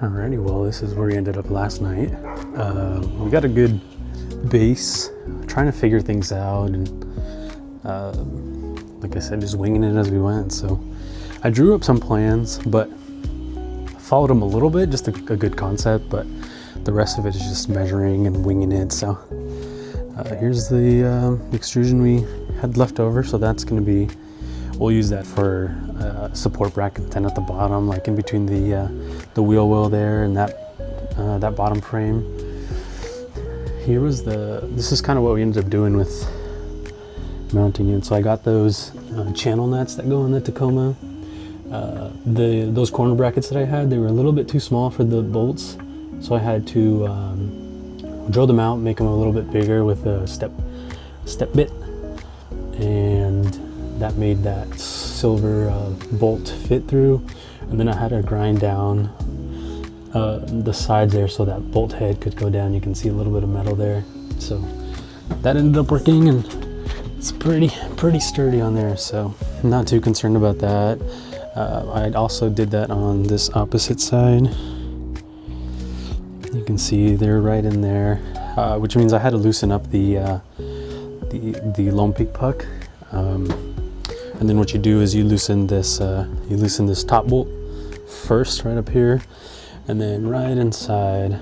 Alrighty, well, this is where we ended up last night. We got a good base, trying to figure things out, and like I said, just winging it as we went. So I drew up some plans, but followed them a little bit, just a good concept, but the rest of it is just measuring and winging it. So here's the extrusion we had left over. So that's going to be, we'll use that for support bracket 10 at the bottom, like in between the wheel well there and that bottom frame. Here was this is kind of what we ended up doing with mounting it. So I got those channel nets that go on the Tacoma. Those corner brackets that I had, they were a little bit too small for the bolts, so I had to drill them out, make them a little bit bigger with a step bit, and that made that silver bolt fit through. And then I had to grind down the sides there so that bolt head could go down. You can see a little bit of metal there, so that ended up working, and it's pretty sturdy on there, so I'm not too concerned about that. I also did that on this opposite side. You can see they're right in there, which means I had to loosen up the LonePeak puck. And then what you do is you loosen this top bolt first right up here, and then right inside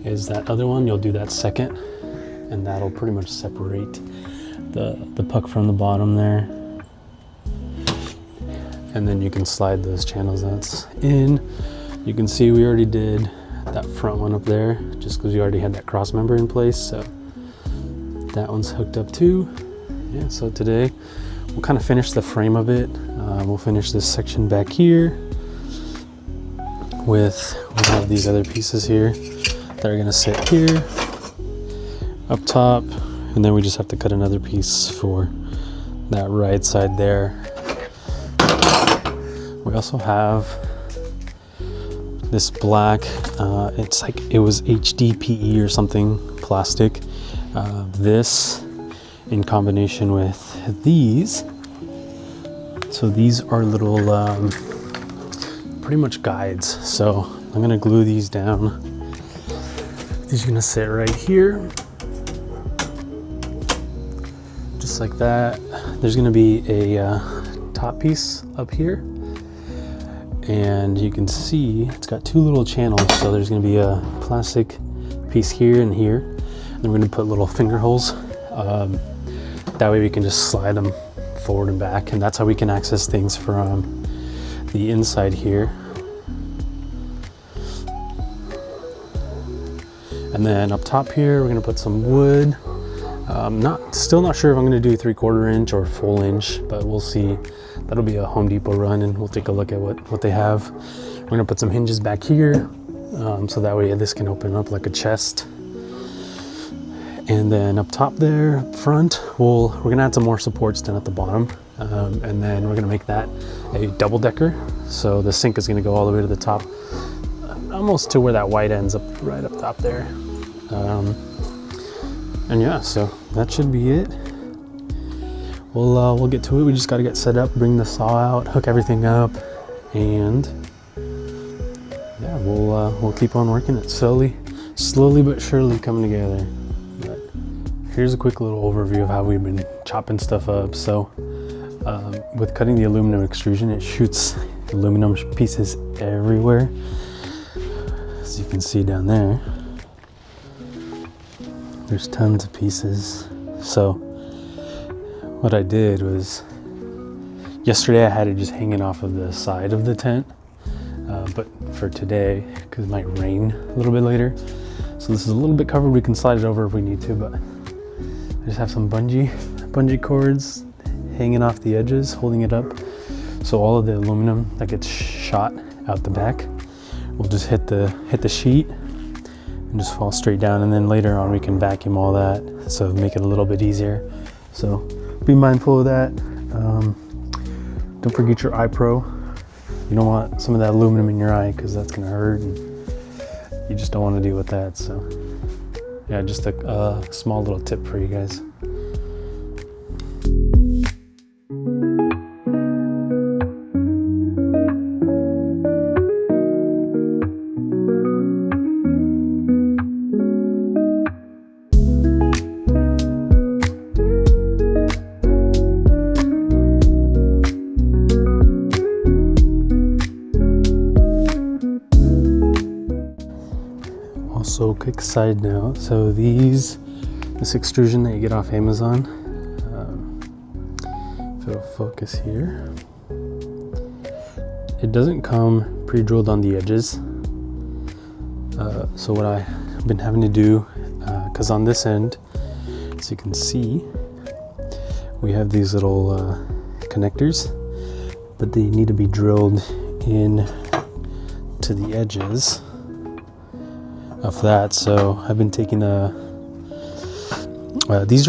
is that other one. You'll do that second, and that'll pretty much separate the puck from the bottom there. And then you can slide those channels nuts in. You can see we already did that front one up there, just because we already had that cross member in place. So that one's hooked up too. Yeah, so today we'll kind of finish the frame of it. We'll finish this section back here we'll have these other pieces here that are gonna sit here up top, and then we just have to cut another piece for that right side there. We also have this black, it's like, it was HDPE or something, plastic. This in combination with these. So these are little, pretty much guides. So I'm gonna glue these down. These are gonna sit right here, just like that. There's gonna be a top piece up here, and you can see it's got two little channels. So there's gonna be a plastic piece here and here, and we're gonna put little finger holes. That way we can just slide them forward and back, and that's how we can access things from the inside here. And then up top here, we're gonna put some wood. Still not sure if I'm gonna do 3/4 inch or full inch, but we'll see. That'll be a Home Depot run, and we'll take a look at what they have. We're gonna put some hinges back here, so that way this can open up like a chest. And then up top there, up front, we're gonna add some more supports down at the bottom, and then we're gonna make that a double decker. So the sink is gonna go all the way to the top, almost to where that white ends up, right up top there. And yeah, so that should be it. We'll get to it. We just got to get set up, bring the saw out, hook everything up, and yeah, we'll keep on working it slowly but surely coming together. But here's a quick little overview of how we've been chopping stuff up. So with cutting the aluminum extrusion, it shoots aluminum pieces everywhere, as you can see down there. There's tons of pieces. So what I did was, yesterday I had it just hanging off of the side of the tent, but for today, because it might rain a little bit later, so this is a little bit covered, we can slide it over if we need to, but I just have some bungee cords hanging off the edges, holding it up, so all of the aluminum that gets shot out the back will just hit the sheet and just fall straight down, and then later on we can vacuum all that, so make it a little bit easier. So be mindful of that. Don't forget your eye pro. You don't want some of that aluminum in your eye, because that's gonna hurt, and you just don't want to deal with that. So yeah, just a small little tip for you guys. quick side note. So this extrusion that you get off Amazon, if it'll focus here, it doesn't come pre-drilled on the edges. So what I've been having to do, because on this end, as you can see, we have these little connectors, but they need to be drilled in to the edges of that. So I've been taking these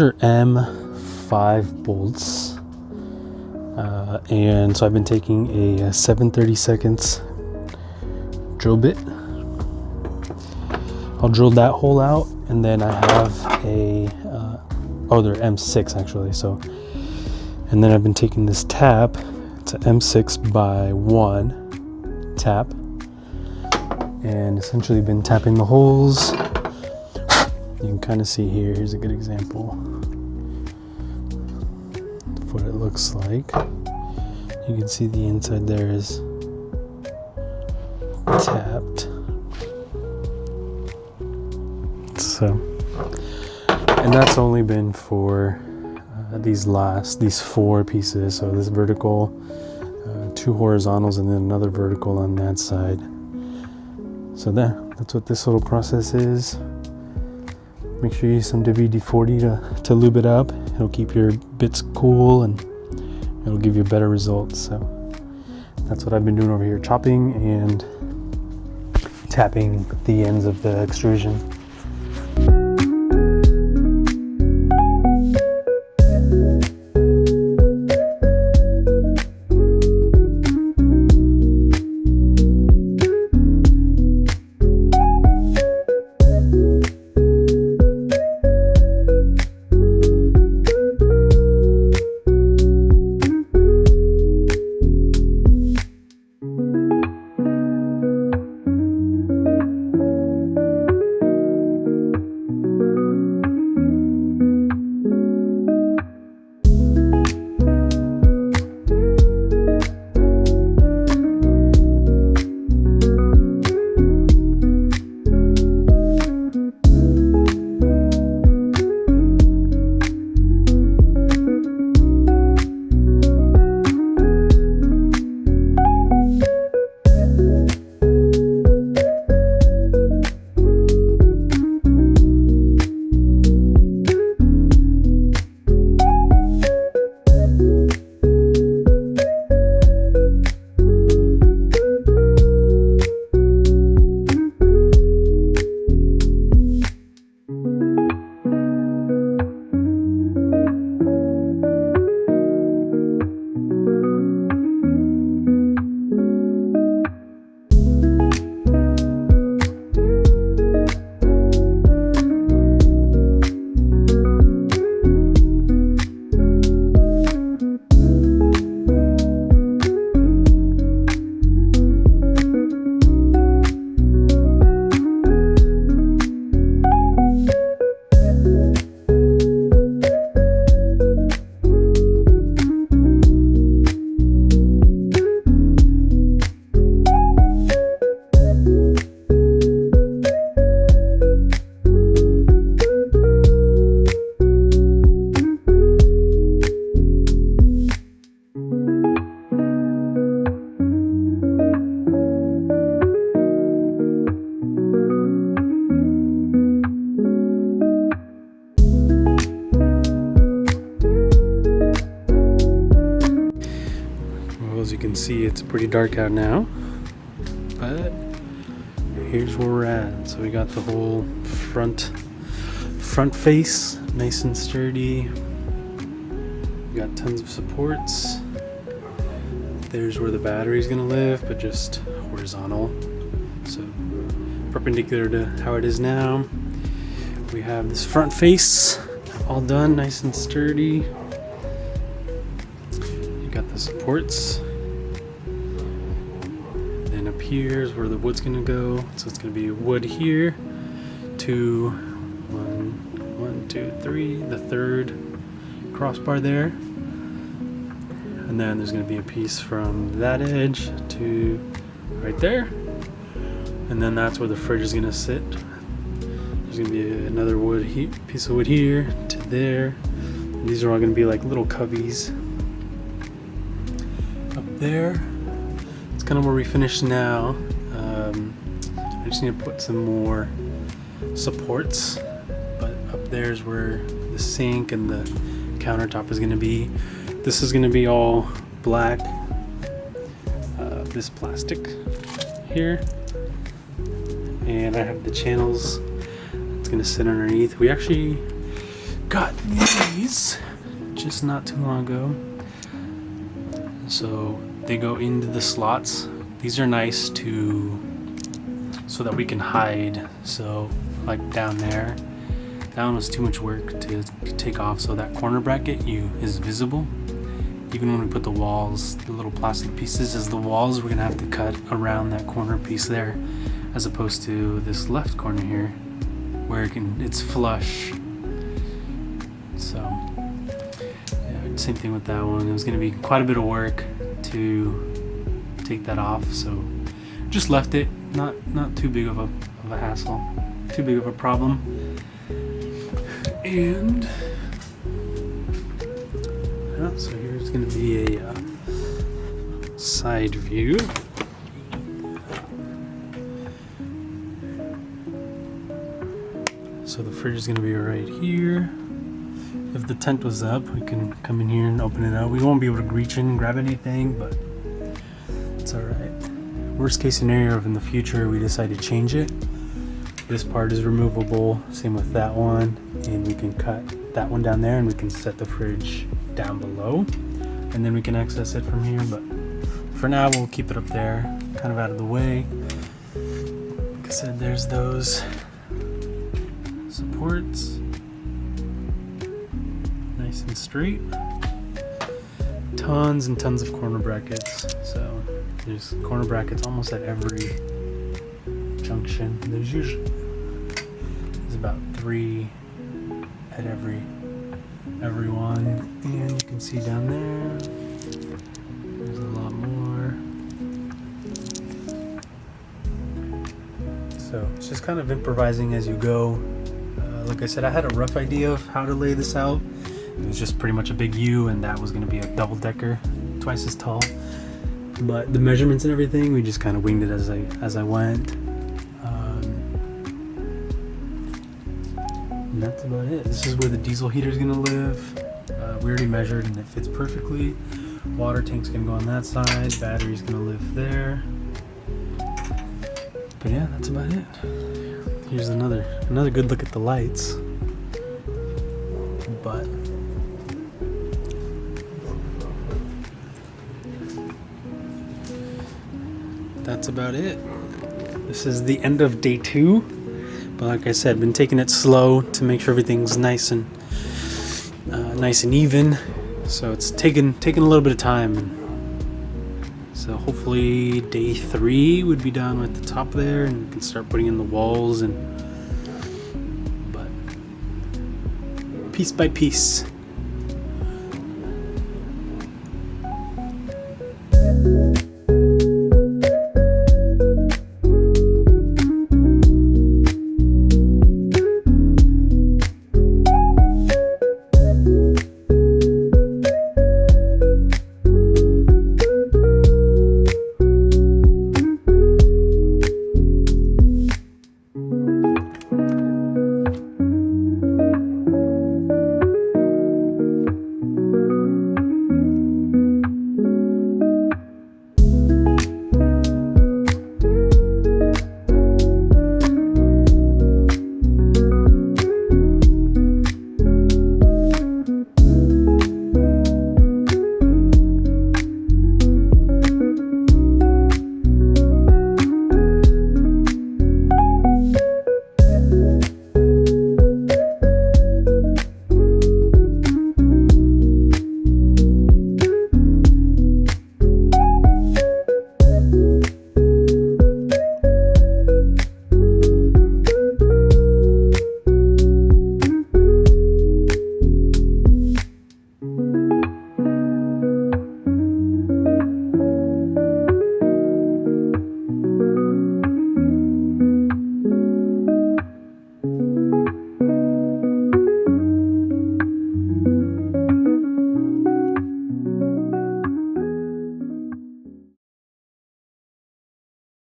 are M5 bolts, and so I've been taking a 7/32 drill bit. I'll drill that hole out, and then I have they're M6 actually. So, and then I've been taking this tap. It's an M6x1 tap, and essentially been tapping the holes. You can kind of see here. Here's a good example of what it looks like. You can see the inside there is tapped. So, and that's only been for these 4 pieces. So this vertical, 2 horizontals, and then another vertical on that side. So that's what this little process is. Make sure you use some WD-40 to lube it up. It'll keep your bits cool and it'll give you better results. So that's what I've been doing over here, chopping and tapping the ends of the extrusion. As you can see, it's pretty dark out now, but here's where we're at. So we got the whole front face nice and sturdy. We got tons of supports. There's where the battery's gonna live, but just horizontal, so perpendicular to how it is now. We have this front face all done, nice and sturdy. You got the supports. Then up here is where the wood's gonna go. So it's gonna be wood here, one, two, three, the third crossbar there. And then there's gonna be a piece from that edge to right there. And then that's where the fridge is gonna sit. there's gonna be another piece of wood here to there. And these are all gonna be like little cubbies up there. It's kind of where we finish now. I just need to put some more supports, but up there is where the sink and the countertop is gonna be. This is gonna be all black. This plastic here, and I have the channels. It's gonna sit underneath. We actually got these just not too long ago, so they go into the slots. These are nice so that we can hide. So like down there, that one was too much work to take off, so that corner bracket is visible. Even when we put the walls, the little plastic pieces as the walls, we're gonna have to cut around that corner piece there, as opposed to this left corner here, where it's flush. So yeah, same thing with that one. It was gonna be quite a bit of work to take that off, so just left it. Not too big of a hassle, too big of a problem. And yeah, so here's going to be a side view. So the fridge is going to be right here. If the tent was up, we can come in here and open it up. We won't be able to reach in and grab anything, but it's all right. Worst case scenario, if in the future we decide to change it, this part is removable, same with that one, and we can cut that one down there and we can set the fridge down below, and then we can access it from here. But for now, we'll keep it up there, kind of out of the way. Like I said, there's those supports, nice and straight. Tons and tons of corner brackets. So there's corner brackets almost at every junction. There's about 3 at every one, and you can see down there there's a lot more. So it's just kind of improvising as you go. Like I said, I had a rough idea of how to lay this out. It was just pretty much a big U, and that was going to be a double-decker, twice as tall. But the measurements and everything, we just kind of winged it as I went. And that's about it. This is where the diesel heater is going to live. We already measured and it fits perfectly. Water tank's going to go on that side. Battery's going to live there. But yeah, that's about it. Here's another good look at the lights. But that's about it. This is the end of day 2. But like I said, been taking it slow to make sure everything's nice and even. So it's taken a little bit of time. So hopefully day 3 would be done with the top there, and we can start putting in the walls, but piece by piece.